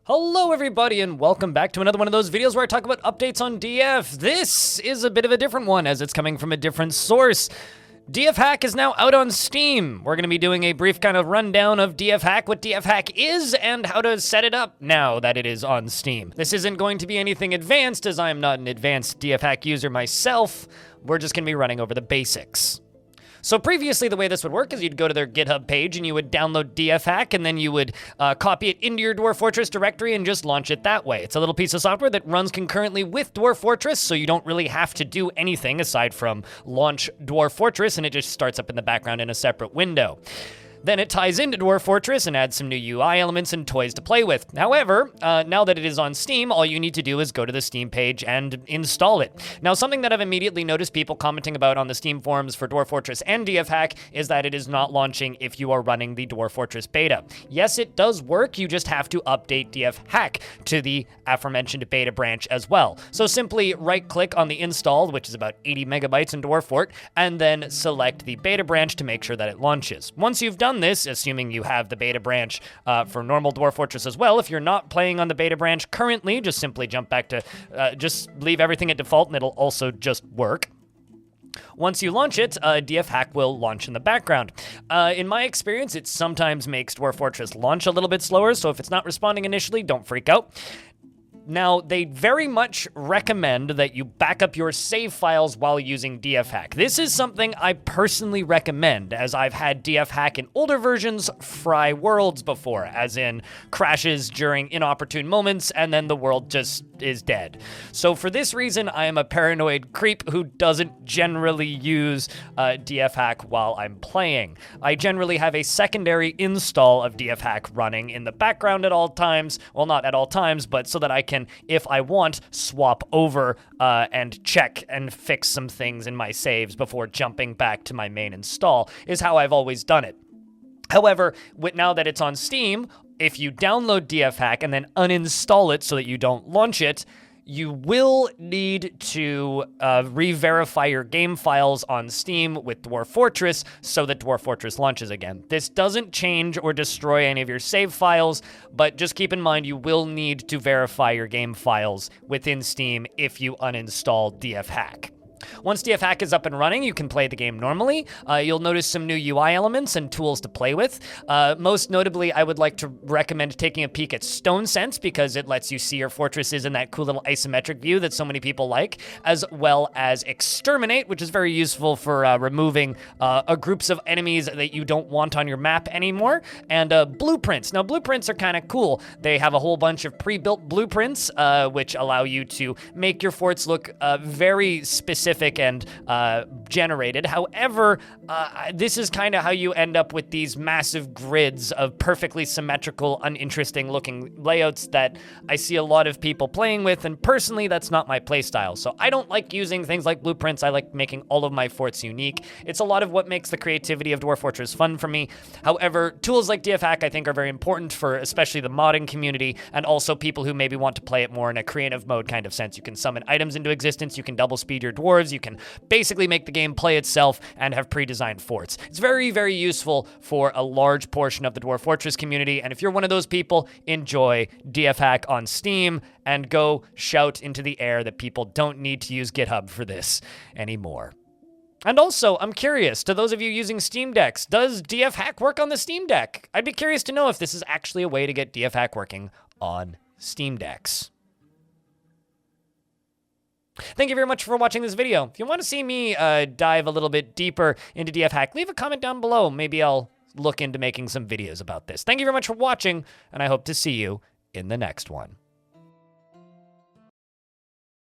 Hello everybody and welcome back to another one of those videos where I talk about updates on DF. This is a bit of a different one as it's coming from a different source. DFHack is now out on Steam. We're going to be doing a brief kind of rundown of DFHack, what DFHack is, and how to set it up now that it is on Steam. This isn't going to be anything advanced as I am not an advanced DFHack user myself. We're just going to be running over the basics. So previously, the way this would work is you'd go to their GitHub page and you would download DFHack and then you would copy it into your Dwarf Fortress directory and just launch it that way. It's a little piece of software that runs concurrently with Dwarf Fortress, so you don't really have to do anything aside from launch Dwarf Fortress, and it just starts up in the background in a separate window. Then it ties into Dwarf Fortress and adds some new UI elements and toys to play with. However, now that it is on Steam, all you need to do is go to the Steam page and install it. Now, something that I've immediately noticed people commenting about on the Steam forums for Dwarf Fortress and DFHack is that it is not launching if you are running the Dwarf Fortress beta. Yes, it does work, you just have to update DFHack to the aforementioned beta branch as well. So simply right-click on the install, which is about 80 megabytes in Dwarf Fort, and then select the beta branch to make sure that it launches. Once you've done this, assuming you have the beta branch for normal Dwarf Fortress as well. If you're not playing on the beta branch currently, just simply jump back to, just leave everything at default and it'll also just work. Once you launch it, DFHack will launch in the background. In my experience, it sometimes makes Dwarf Fortress launch a little bit slower, so if it's not responding initially, don't freak out. Now, they very much recommend that you back up your save files while using DFHack. This is something I personally recommend, as I've had DFHack in older versions fry worlds before, as in crashes during inopportune moments, and then the world just is dead. So for this reason, I am a paranoid creep who doesn't generally use DFHack while I'm playing. I generally have a secondary install of DFHack running in the background at all times. Well, not at all times, but so that I can, if I want, swap over and check and fix some things in my saves before jumping back to my main install, is how I've always done it. However, now that it's on Steam, if you download DFHack and then uninstall it so that you don't launch it, you will need to re-verify your game files on Steam with Dwarf Fortress so that Dwarf Fortress launches again. This doesn't change or destroy any of your save files, but just keep in mind you will need to verify your game files within Steam if you uninstall DFHack. Once DFHack is up and running, you can play the game normally. You'll notice some new UI elements and tools to play with. Most notably, I would like to recommend taking a peek at Stone Sense because it lets you see your fortresses in that cool little isometric view that so many people like, as well as Exterminate, which is very useful for removing groups of enemies that you don't want on your map anymore, and Blueprints. Now, Blueprints are kind of cool. They have a whole bunch of pre-built blueprints, which allow you to make your forts look very specific and generated. However, this is kind of how you end up with these massive grids of perfectly symmetrical, uninteresting looking layouts that I see a lot of people playing with, and personally, that's not my playstyle. So I don't like using things like blueprints. I like making all of my forts unique. It's a lot of what makes the creativity of Dwarf Fortress fun for me. However, tools like DFHack I think are very important for especially the modding community and also people who maybe want to play it more in a creative mode kind of sense. You can summon items into existence, you can double speed your dwarves, you can basically make the game play itself and have pre-designed forts. It's very, very useful for a large portion of the Dwarf Fortress community, and if you're one of those people, enjoy DFHack on Steam and go shout into the air that people don't need to use GitHub for this anymore. And also, I'm curious, to those of you using Steam Decks, does DFHack work on the Steam Deck? I'd be curious to know if this is actually a way to get DFHack working on Steam Decks. Thank you very much for watching this video. If you want to see me dive a little bit deeper into DFHack, leave a comment down below. Maybe I'll look into making some videos about this. Thank you very much for watching, and I hope to see you in the next one.